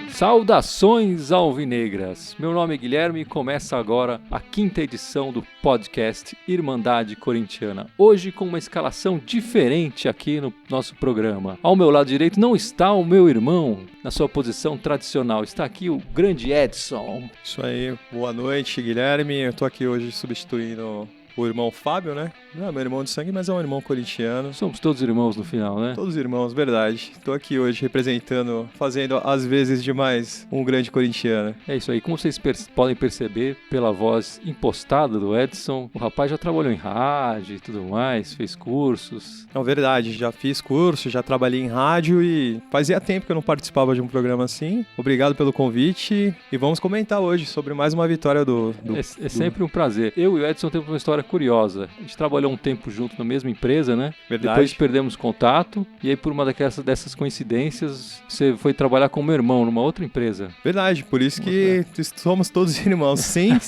Saudações alvinegras! Meu nome é Guilherme e começa agora a 5ª edição do podcast Irmandade Corintiana. Hoje com uma escalação diferente aqui no nosso programa. Ao meu lado direito não está o meu irmão na sua posição tradicional. Está aqui o grande Edson. Isso aí, boa noite, Guilherme. Eu tô aqui hoje substituindo o irmão Fábio, né? Não é meu irmão de sangue, mas é um irmão corintiano. Somos todos irmãos no final, né? Todos irmãos, verdade. Tô aqui hoje representando, fazendo às vezes de mais um grande corintiano. É isso aí. Como vocês podem perceber pela voz impostada do Edson, o rapaz já trabalhou em rádio e tudo mais, fez cursos. Não, verdade. Já fiz curso, já trabalhei em rádio e fazia tempo que eu não participava de um programa assim. Obrigado pelo convite e vamos comentar hoje sobre mais uma vitória do... É sempre um prazer. Eu e o Edson temos uma história curiosa. A gente trabalhou um tempo junto na mesma empresa, né? Verdade. Depois perdemos contato e aí por uma dessas coincidências você foi trabalhar com o meu irmão numa outra empresa. Verdade, por isso que somos todos irmãos, sem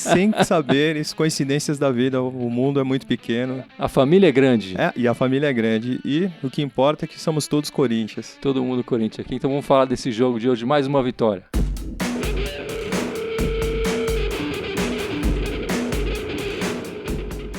saber, coincidências da vida, o mundo é muito pequeno. A família é grande. E a família é grande e o que importa é que somos todos Corinthians. Todo mundo Corinthians aqui, então vamos falar desse jogo de hoje, mais uma vitória.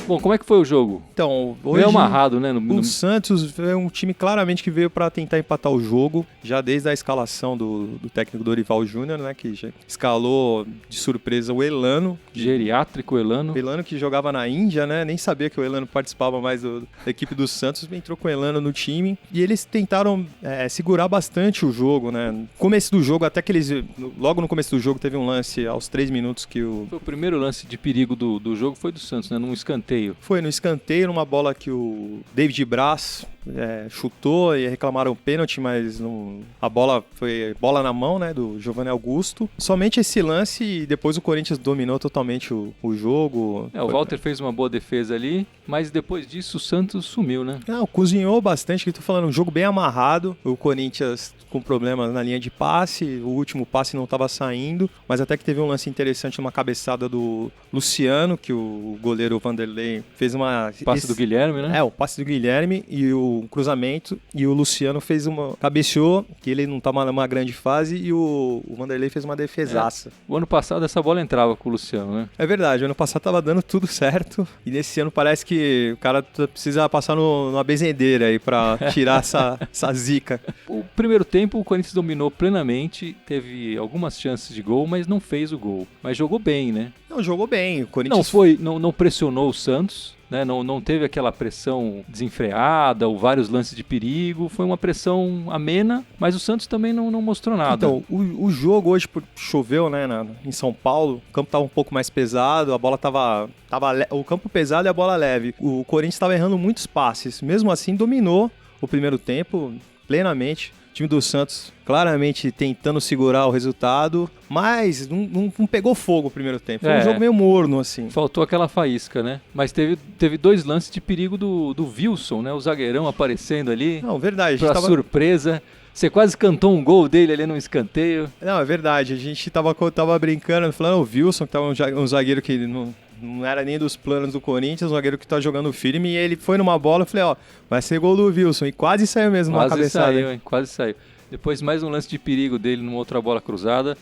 Bom, como é que foi o jogo? Então, hoje... Meio amarrado, né? O Santos é um time claramente que veio para tentar empatar o jogo, já desde a escalação do técnico Dorival Júnior, né? Que já escalou de surpresa o Elano. Geriátrico Elano. O Elano que jogava na Índia, né? Nem sabia que o Elano participava mais da equipe do Santos, entrou com o Elano no time. E eles tentaram segurar bastante o jogo, né? No começo do jogo, até que eles... Logo no começo do jogo teve um lance aos 3 minutos que o... Foi o primeiro lance de perigo do jogo, foi do Santos, né? Num escanteio. Foi no escanteio, numa bola que o David Braz chutou e reclamaram pênalti, mas a bola foi bola na mão, né, do Giovanni Augusto. Somente esse lance e depois o Corinthians dominou totalmente o jogo. O Walter fez uma boa defesa ali, mas depois disso o Santos sumiu, né? Não, cozinhou bastante, que eu tô falando, um jogo bem amarrado. O Corinthians com problemas na linha de passe, o último passe não estava saindo, mas até que teve um lance interessante, uma cabeçada do Luciano, que o goleiro Vanderlei fez uma... Passe do Guilherme, né? O passe do Guilherme e o cruzamento, e o Luciano fez cabeceou, que ele não estava numa grande fase, e o Vanderlei fez uma defesaça. O ano passado essa bola entrava com o Luciano, né? É verdade, o ano passado tava dando tudo certo, e nesse ano parece que o cara precisa passar numa benzedeira aí pra tirar essa zica. O primeiro tempo o Corinthians dominou plenamente, teve algumas chances de gol, mas não fez o gol. Mas jogou bem, né? Não, jogou bem. O Corinthians não pressionou o Santos, né? Não teve aquela pressão desenfreada ou vários lances de perigo. Foi uma pressão amena, mas o Santos também não mostrou nada. Então, o jogo hoje choveu, né, em São Paulo. O campo estava um pouco mais pesado, a bola tava o campo pesado e a bola leve. O Corinthians estava errando muitos passes. Mesmo assim, dominou o primeiro tempo plenamente. O time do Santos claramente tentando segurar o resultado, mas não pegou fogo o primeiro tempo. Foi um jogo meio morno, assim. Faltou aquela faísca, né? Mas teve 2 lances de perigo do Wilson, né? O zagueirão aparecendo ali. Não, verdade. Pra surpresa. Você quase cantou um gol dele ali no escanteio. Não, é verdade. A gente tava brincando, falando o Wilson, que tava um zagueiro que não era nem dos planos do Corinthians, um zagueiro que tá jogando firme, e ele foi numa bola, eu falei, vai ser gol do Wilson, e quase saiu mesmo numa cabeçada. Quase saiu. Depois mais um lance de perigo dele numa outra bola cruzada,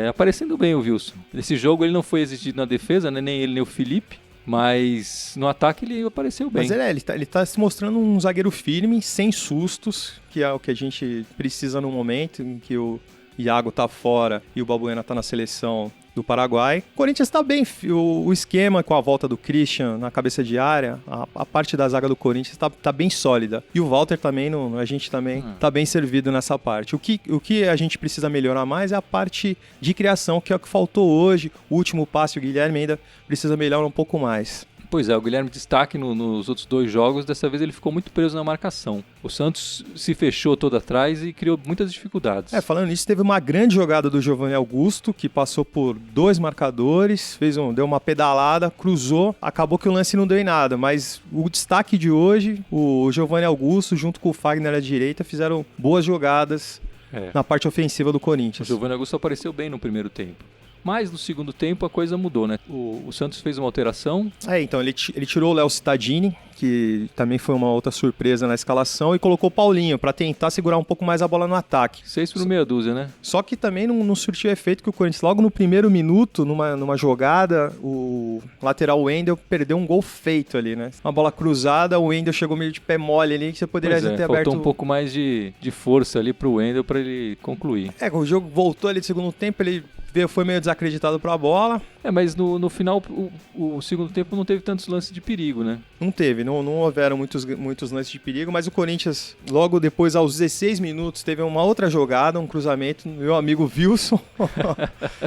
aparecendo bem o Wilson. Nesse jogo ele não foi exigido na defesa, né? Nem ele nem o Felipe, mas no ataque ele apareceu bem. Mas ele tá se mostrando um zagueiro firme, sem sustos, que é o que a gente precisa no momento em que o Iago tá fora e o Balbuena tá na seleção do Paraguai. O Corinthians tá bem, o esquema com a volta do Christian na cabeça de área, a parte da zaga do Corinthians tá bem sólida. E o Walter também, a gente também tá bem servido nessa parte. O que a gente precisa melhorar mais é a parte de criação, que é o que faltou hoje. O último passe, o Guilherme ainda precisa melhorar um pouco mais. Pois é, o Guilherme destaque nos outros 2 jogos, dessa vez ele ficou muito preso na marcação. O Santos se fechou todo atrás e criou muitas dificuldades. Falando nisso, teve uma grande jogada do Giovanni Augusto, que passou por 2 marcadores, deu uma pedalada, cruzou, acabou que o lance não deu em nada, mas o destaque de hoje, o Giovanni Augusto junto com o Fagner à direita fizeram boas jogadas na parte ofensiva do Corinthians. O Giovanni Augusto apareceu bem no primeiro tempo. Mas no segundo tempo a coisa mudou, né? O Santos fez uma alteração. Então ele tirou o Léo Cittadini, que também foi uma outra surpresa na escalação, e colocou o Paulinho para tentar segurar um pouco mais a bola no ataque. 6 por meia dúzia, né? Só que também não surtiu efeito, que o Corinthians, logo no primeiro minuto, numa jogada, o lateral Wendel perdeu um gol feito ali, né? Uma bola cruzada, o Wendel chegou meio de pé mole ali, que você poderia ter aberto... Faltou um pouco mais de força ali pro Wendel para ele concluir. O jogo voltou ali no segundo tempo, ele foi meio desacreditado pra bola. Mas no final, o segundo tempo não teve tantos lances de perigo, né? Não teve, não houveram muitos lances de perigo, mas o Corinthians, logo depois, aos 16 minutos, teve uma outra jogada, um cruzamento, meu amigo Wilson.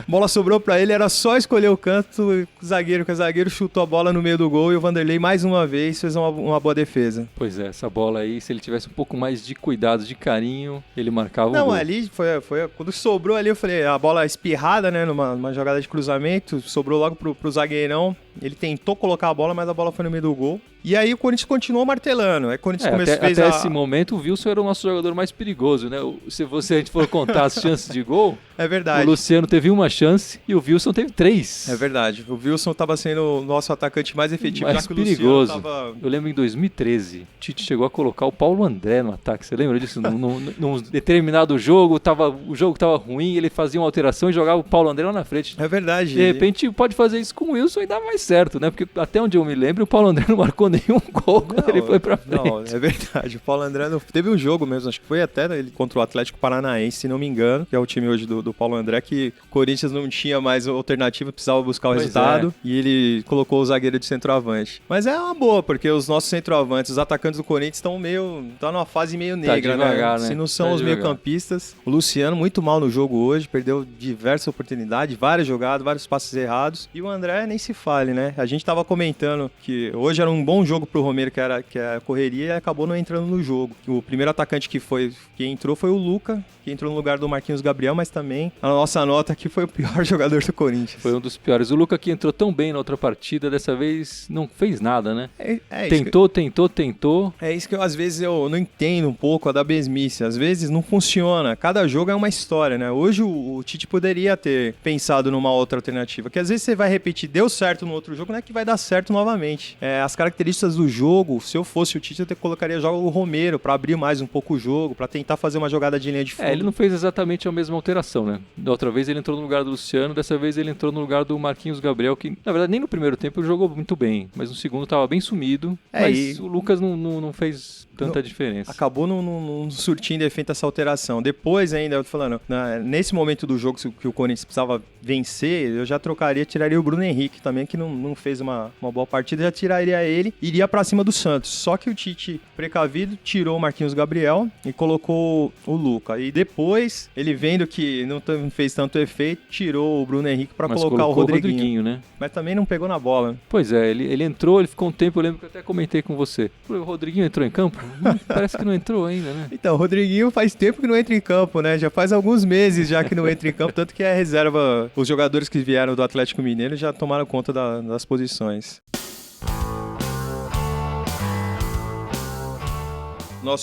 Bola sobrou pra ele, era só escolher o canto, o zagueiro chutou a bola no meio do gol e o Vanderlei, mais uma vez, fez uma boa defesa. Pois é, essa bola aí, se ele tivesse um pouco mais de cuidado, de carinho, ele marcava o gol. Não, ali foi quando sobrou ali, eu falei, a bola espirrada, né, numa jogada de cruzamento, sobrou logo pro zagueirão. Ele tentou colocar a bola, mas a bola foi no meio do gol. E aí o Corinthians continuou martelando. Aí o Corinthians até esse momento, o Wilson era o nosso jogador mais perigoso, né? Se a gente for contar as chances de gol, é verdade. O Luciano teve uma chance e o Wilson teve 3. É verdade. O Wilson estava sendo o nosso atacante mais efetivo. Mais perigoso. Eu lembro em 2013, o Tite chegou a colocar o Paulo André no ataque. Você lembra disso? Num determinado jogo, o jogo estava ruim, ele fazia uma alteração e jogava o Paulo André lá na frente. É verdade. De repente pode fazer isso com o Wilson e dá mais certo, né? Porque até onde eu me lembro, o Paulo André não marcou nenhum gol quando ele foi pra frente. Não, é verdade. O Paulo André teve um jogo mesmo, acho que foi até ele contra o Atlético Paranaense, se não me engano, que é o time hoje do Paulo André, que o Corinthians não tinha mais alternativa, precisava buscar o resultado, e ele colocou o zagueiro de centroavante. Mas é uma boa, porque os nossos centroavantes, os atacantes do Corinthians estão numa fase meio negra, devagar, né? Se não são os meio-campistas. O Luciano, muito mal no jogo hoje, perdeu diversas oportunidades, várias jogadas, vários passes errados, e o André nem se fale, né? A gente tava comentando que hoje era um bom jogo pro Romero, que é a correria, e acabou não entrando no jogo. O primeiro atacante que entrou foi o Luca, que entrou no lugar do Marquinhos Gabriel, mas também a nossa nota aqui foi o pior jogador do Corinthians. Foi um dos piores. O Luca, que entrou tão bem na outra partida, dessa vez não fez nada, né? Tentou. É isso que às vezes eu não entendo um pouco da mesmice. Às vezes não funciona. Cada jogo é uma história, né? Hoje o Tite poderia ter pensado numa outra alternativa, que às vezes você vai repetir, deu certo no outro jogo, não é que vai dar certo novamente. As características do jogo, se eu fosse o Tite, eu colocaria o Romero pra abrir mais um pouco o jogo, pra tentar fazer uma jogada de linha de fundo. Ele não fez exatamente a mesma alteração, né? Da outra vez ele entrou no lugar do Luciano, dessa vez ele entrou no lugar do Marquinhos Gabriel, que na verdade nem no primeiro tempo ele jogou muito bem, mas no segundo tava bem sumido, mas o Lucas não fez tanta diferença. Acabou não surtindo efeito essa alteração. Depois ainda, eu tô falando, nesse momento do jogo que o Corinthians precisava vencer, eu já tiraria o Bruno Henrique também, que não fez uma boa partida, já tiraria ele, iria pra cima do Santos. Só que o Tite, precavido, tirou o Marquinhos Gabriel e colocou o Luca. E depois, ele vendo que não fez tanto efeito, tirou o Bruno Henrique pra colocar o Rodriguinho, né? Mas também não pegou na bola. Pois é, ele entrou, ele ficou um tempo, eu lembro que eu até comentei com você. O Rodriguinho entrou em campo? Parece que não entrou ainda, né? Então, o Rodriguinho faz tempo que não entra em campo, né? Já faz alguns meses já que não entra em campo, tanto que é reserva. Os jogadores que vieram do Atlético Mineiro já tomaram conta das posições.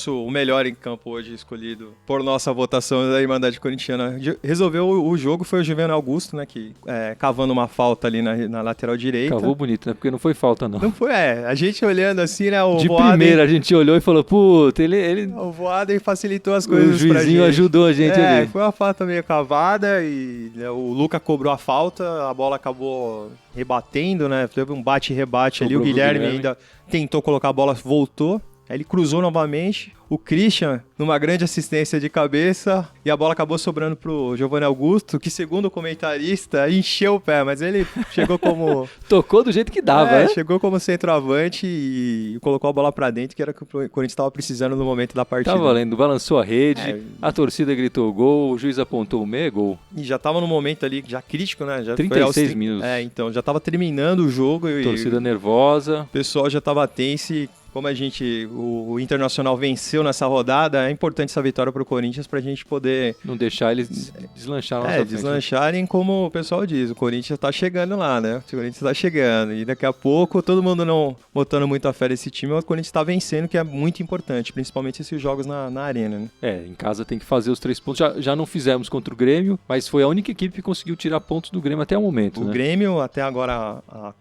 O melhor em campo hoje escolhido por nossa votação da Irmandade Corintiana resolveu o jogo, foi o Juvenal Augusto, né, que cavando uma falta ali na lateral direita. Cavou bonito, né, porque não foi falta não. Não foi, a gente olhando assim, né, de primeira a gente olhou e falou, puta, ele... O Voaden facilitou as coisas pra gente. O juizinho ajudou a gente ali. Foi uma falta meio cavada e o Luca cobrou a falta, a bola acabou rebatendo, né, teve um bate-rebate ali, o Guilherme ainda tentou colocar a bola, voltou. Aí ele cruzou novamente, o Christian, numa grande assistência de cabeça, e a bola acabou sobrando pro Giovanni Augusto, que segundo o comentarista, encheu o pé, mas ele chegou como... Tocou do jeito que dava, né? Chegou como centroavante e colocou a bola pra dentro, que era o que o Corinthians estava precisando no momento da partida. Tá valendo, balançou a rede, a torcida gritou gol, o juiz apontou o meio, gol. E já tava no momento ali, já crítico, né? Já 36 minutos. Então, já tava terminando o jogo. Torcida nervosa. O pessoal já tava tenso e como o Internacional venceu nessa rodada, é importante essa vitória para o Corinthians para a gente poder... Não deixar eles deslanchar na nossa frente, deslancharem, né? Como o pessoal diz, o Corinthians está chegando lá, né? O Corinthians está chegando e daqui a pouco, todo mundo não botando muita fé nesse time, o Corinthians está vencendo, que é muito importante, principalmente esses jogos na arena, né? Em casa tem que fazer os 3 pontos. Já não fizemos contra o Grêmio, mas foi a única equipe que conseguiu tirar pontos do Grêmio até o momento, né? O Grêmio, até agora, a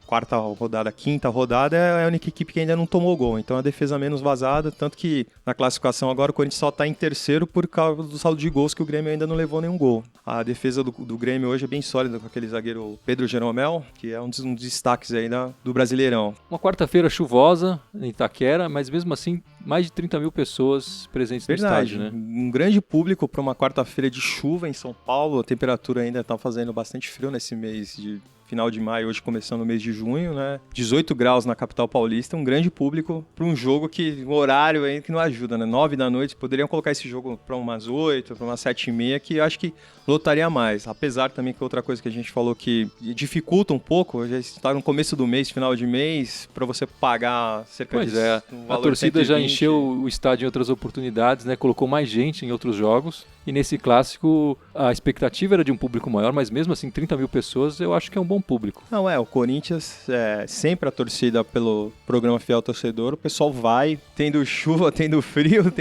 quinta rodada, é a única equipe que ainda não tomou gol. Então a defesa menos vazada, tanto que na classificação agora o Corinthians só está em terceiro por causa do saldo de gols, que o Grêmio ainda não levou nenhum gol. A defesa do Grêmio hoje é bem sólida com aquele zagueiro Pedro Jeromel, que é um dos destaques aí do Brasileirão. Uma quarta-feira chuvosa em Itaquera, mas mesmo assim mais de 30 mil pessoas presentes no estádio, né? Um grande público para uma quarta-feira de chuva em São Paulo. A temperatura ainda está fazendo bastante frio nesse mês de final de maio, hoje começando o mês de junho, né? 18 graus na capital paulista, um grande público para um jogo que o horário aí que não ajuda, né? 9 da noite, poderiam colocar esse jogo para umas 8, para umas 7h30, que eu acho que lotaria mais. Apesar também que outra coisa que a gente falou que dificulta um pouco, já está no começo do mês, final de mês, para você pagar cerca de... Pois é, a torcida 120. Já encheu o estádio em outras oportunidades, né? Colocou mais gente em outros jogos. E nesse clássico, a expectativa era de um público maior, mas mesmo assim, 30 mil pessoas, eu acho que é um bom público. Não, o Corinthians, sempre a torcida pelo programa Fiel Torcedor, o pessoal vai, tendo chuva, tendo frio,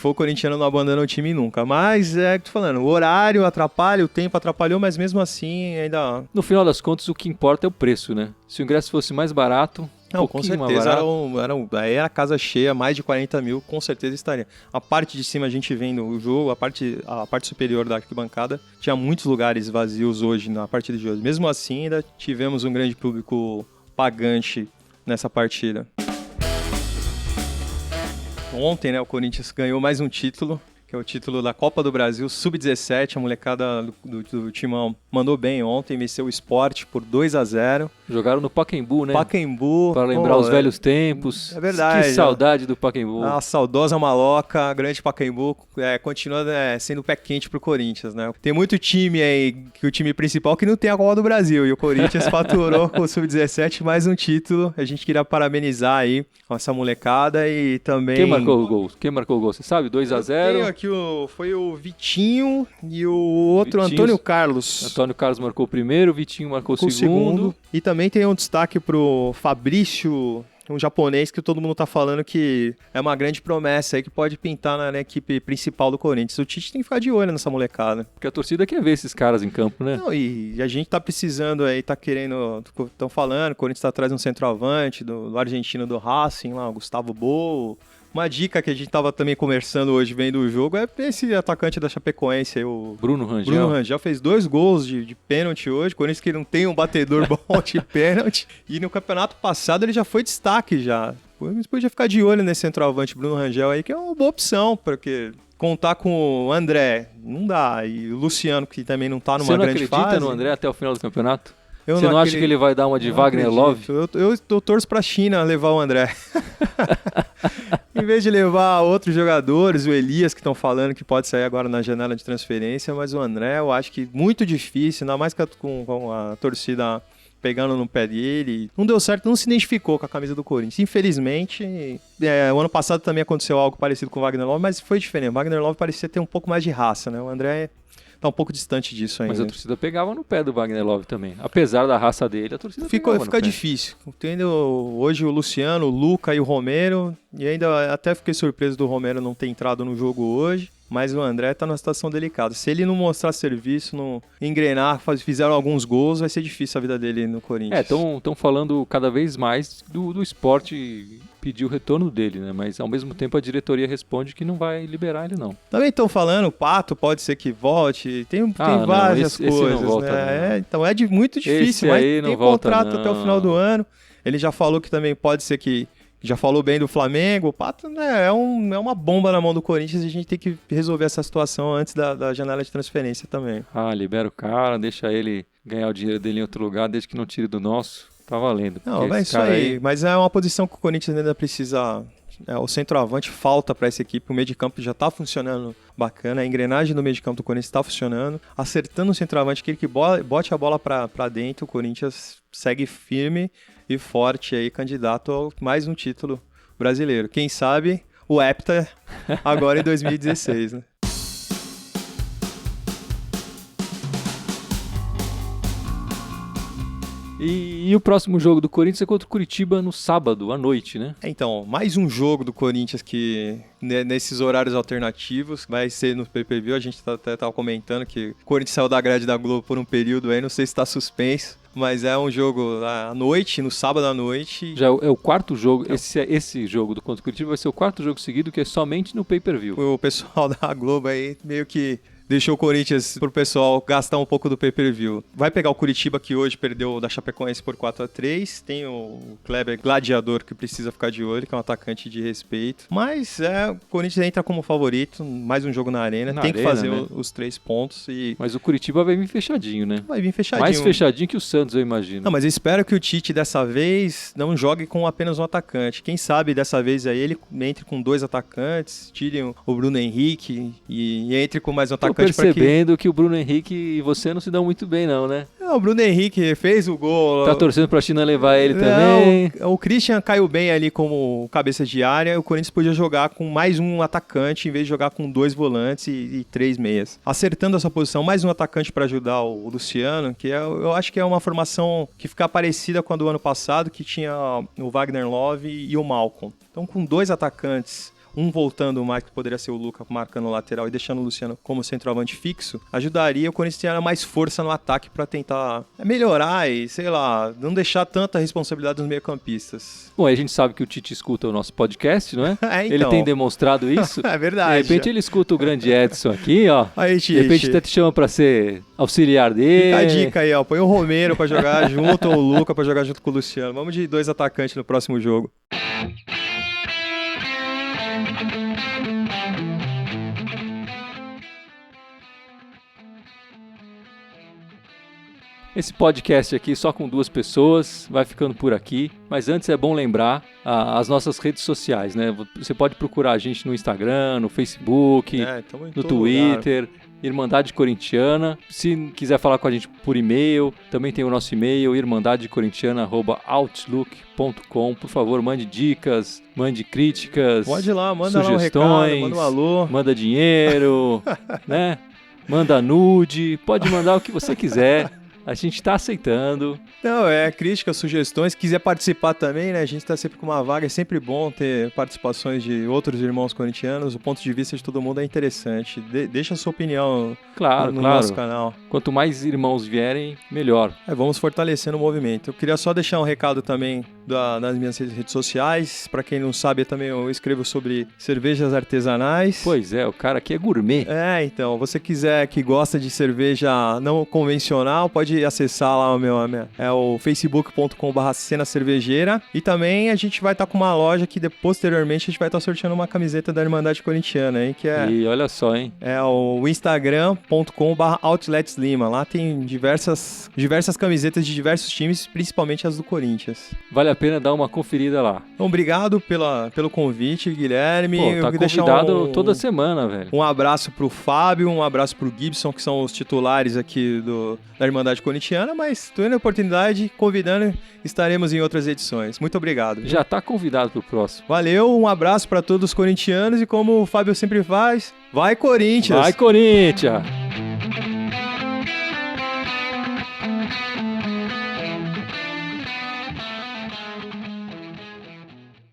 o corintiano não abandona o time nunca. Mas, tô falando, o horário atrapalha, o tempo atrapalhou, mas mesmo assim ainda... No final das contas, o que importa é o preço, né? Se o ingresso fosse mais barato... Não, com certeza era a casa cheia, mais de 40 mil, com certeza estaria. A parte de cima a gente vendo o jogo, a parte superior da arquibancada, tinha muitos lugares vazios hoje na partida de hoje. Mesmo assim, ainda tivemos um grande público pagante nessa partida. Ontem, né, o Corinthians ganhou mais um título, que é o título da Copa do Brasil, Sub-17, a molecada do Timão mandou bem ontem, venceu o Sport por 2-0. Jogaram no Pacaembu, né? Pacaembu. Para lembrar os velhos tempos. É verdade. Que saudade do Pacaembu. A saudosa Maloca, a grande Pacaembu, continua sendo pé quente pro Corinthians, né? Tem muito time aí, que o time principal que não tem a Copa do Brasil, e o Corinthians faturou com o Sub-17 mais um título. A gente queria parabenizar aí essa molecada e também... Quem marcou o gol? Você sabe? 2-0? Tenho aqui foi o Vitinho e o outro Antônio Carlos. Antônio Carlos marcou o primeiro, o Vitinho marcou o segundo. E também tem um destaque pro Fabrício, um japonês que todo mundo tá falando que é uma grande promessa aí que pode pintar na equipe principal do Corinthians. O Tite tem que ficar de olho nessa molecada. Porque a torcida quer ver esses caras em campo, né? Não, e a gente tá precisando aí, tá querendo, estão falando, o Corinthians tá atrás de um centroavante, do argentino do Racing lá, o Gustavo Bou. Uma dica que a gente estava também conversando hoje, vendo o jogo, é esse atacante da Chapecoense, o Bruno Rangel. Bruno Rangel fez 2 gols de pênalti hoje, Corinthians que não tem um batedor bom de pênalti. E no campeonato passado ele já foi destaque já. Você podia ficar de olho nesse centroavante Bruno Rangel aí, que é uma boa opção, porque contar com o André não dá. E o Luciano, que também não tá numa grande fase. Você não acredita no André até o final do campeonato? Você não acha que ele vai dar uma de Wagner Love? Eu torço pra China levar o André. Em vez de levar outros jogadores, o Elias, que estão falando que pode sair agora na janela de transferência, mas o André eu acho que muito difícil, ainda mais com a torcida pegando no pé dele. Não deu certo, não se identificou com a camisa do Corinthians. Infelizmente, o ano passado também aconteceu algo parecido com o Wagner Love, mas foi diferente. O Wagner Love parecia ter um pouco mais de raça, né? O André tá um pouco distante disso ainda. Mas a torcida pegava no pé do Wagner Love também. Apesar da raça dele, a torcida pegava no pé. Fica difícil. Tendo hoje o Luciano, o Luca e o Romero, e ainda até fiquei surpreso do Romero não ter entrado no jogo hoje, mas o André tá numa situação delicada. Se ele não mostrar serviço, não engrenar, fizeram alguns gols, vai ser difícil a vida dele no Corinthians. Estão falando cada vez mais do esporte pedir o retorno dele, né? Mas ao mesmo tempo a diretoria responde que não vai liberar ele, não. Também estão falando, o Pato pode ser que volte, tem várias coisas, esse não volta, né? Então é muito difícil, mas tem contrato até o final do ano. Ele já falou que também pode ser que já falou bem do Flamengo, o Pato, né, é uma bomba na mão do Corinthians e a gente tem que resolver essa situação antes da janela de transferência também. Libera o cara, deixa ele ganhar o dinheiro dele em outro lugar, desde que não tire do nosso. Tá valendo. Não, é isso aí. Mas é uma posição que o Corinthians ainda precisa... o centroavante falta para essa equipe. O meio de campo já está funcionando bacana. A engrenagem do meio de campo do Corinthians está funcionando. Acertando o centroavante, aquele que bote a bola para dentro, o Corinthians segue firme e forte aí, candidato a mais um título brasileiro. Quem sabe o Hepta agora em 2016, né? E o próximo jogo do Corinthians é contra o Curitiba no sábado, à noite, né? Então, mais um jogo do Corinthians que, nesses horários alternativos, vai ser no pay-per-view. A gente até estava comentando que o Corinthians saiu da grade da Globo por um período aí, não sei se está suspenso. Mas é um jogo à noite, no sábado à noite. Já é o quarto jogo, esse jogo do contra o Curitiba vai ser o quarto jogo seguido que é somente no pay-per-view. O pessoal da Globo aí meio que deixou o Corinthians pro pessoal gastar um pouco do pay-per-view. Vai pegar o Curitiba, que hoje perdeu da Chapecoense por 4-3. Tem o Kleber Gladiador, que precisa ficar de olho, que é um atacante de respeito. Mas o Corinthians entra como favorito, mais um jogo na Arena. Tem que fazer, né, os 3 pontos. Mas o Curitiba vai vir fechadinho, né? Vai vir fechadinho. Mais fechadinho que o Santos, eu imagino. Não, mas eu espero que o Tite dessa vez não jogue com apenas um atacante. Quem sabe dessa vez aí ele entre com 2 atacantes, tire o Bruno Henrique e entre com mais um atacante. Tô percebendo que o Bruno Henrique e você não se dão muito bem, não, né? O Bruno Henrique fez o gol. Tá torcendo pra China levar ele também. O Christian caiu bem ali como cabeça de área. O Corinthians podia jogar com mais um atacante em vez de jogar com 2 volantes e 3 meias. Acertando essa posição, mais um atacante para ajudar o Luciano, que eu acho que é uma formação que fica parecida com a do ano passado, que tinha o Wagner Love e o Malcolm. Então, com 2 atacantes, um voltando mais, que poderia ser o Luca marcando o lateral e deixando o Luciano como centroavante fixo, ajudaria o Corinthians a ter mais força no ataque para tentar melhorar e, sei lá, não deixar tanta responsabilidade nos meio-campistas. Bom, aí a gente sabe que o Tite escuta o nosso podcast, não é? Então. Ele tem demonstrado isso. É verdade. De repente ele escuta o grande Edson aqui, ó. Aí, Tite. De repente até te chama para ser auxiliar dele. Fica a dica aí, ó. Põe o Romero para jogar junto ou o Luca para jogar junto com o Luciano. Vamos de 2 atacantes no próximo jogo. Esse podcast aqui só com 2 pessoas, vai ficando por aqui. Mas antes é bom lembrar as nossas redes sociais, né? Você pode procurar a gente no Instagram, no Facebook, no Twitter, lugar. Irmandade Corintiana. Se quiser falar com a gente por e-mail, também tem o nosso e-mail, irmandadecorintiana@outlook.com. Por favor, mande dicas, mande críticas, pode ir lá, manda sugestões, lá um recado, manda um alô, manda dinheiro, né? Manda nude, pode mandar o que você quiser. A gente está aceitando. Não, críticas, sugestões. Se quiser participar também, né? A gente está sempre com uma vaga. É sempre bom ter participações de outros irmãos corintianos. O ponto de vista de todo mundo é interessante. Deixa a sua opinião no nosso canal. Quanto mais irmãos vierem, melhor. Vamos fortalecendo o movimento. Eu queria só deixar um recado também nas minhas redes sociais. Para quem não sabe, também eu escrevo sobre cervejas artesanais. Pois é, o cara aqui é gourmet. Então, você quiser que gosta de cerveja não convencional, pode acessar lá o facebook.com/cena cervejeira, e também a gente vai estar com uma loja que posteriormente a gente vai estar sorteando uma camiseta da Irmandade Corintiana, hein, e olha só, hein? É o instagram.com/outletslima. Lá tem diversas camisetas de diversos times, principalmente as do Corinthians. Vale a pena dar uma conferida lá. Então, obrigado pelo convite, Guilherme. Tá convidado toda semana, velho. Um abraço pro Fábio, um abraço pro Gibson, que são os titulares aqui da Irmandade Corintiana, mas tendo a oportunidade, convidando, estaremos em outras edições. Muito obrigado. Viu? Já tá convidado pro próximo. Valeu, um abraço para todos os corintianos e como o Fábio sempre faz, vai Corinthians! Vai Corinthians!